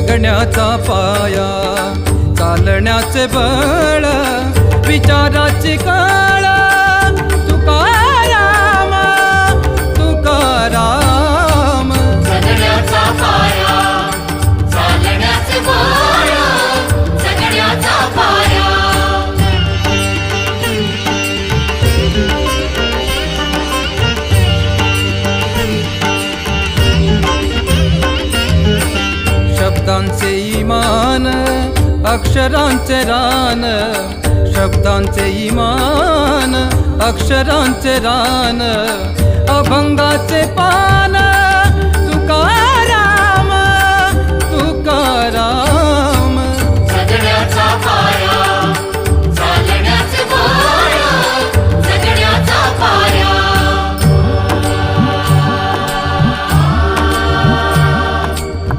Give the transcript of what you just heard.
जगण्याचा पाया, चालण्याचे बळ, विचाराची कळ, तुकाराम तुकाराम. जगण्याचा पाया, चालण्याचे बळ, जगण्याचा पाया. शब्दांचे इमान, अक्षरांचे रान, शब्दांचे इमान, अक्षरांचे रान, अभंगाचे पान.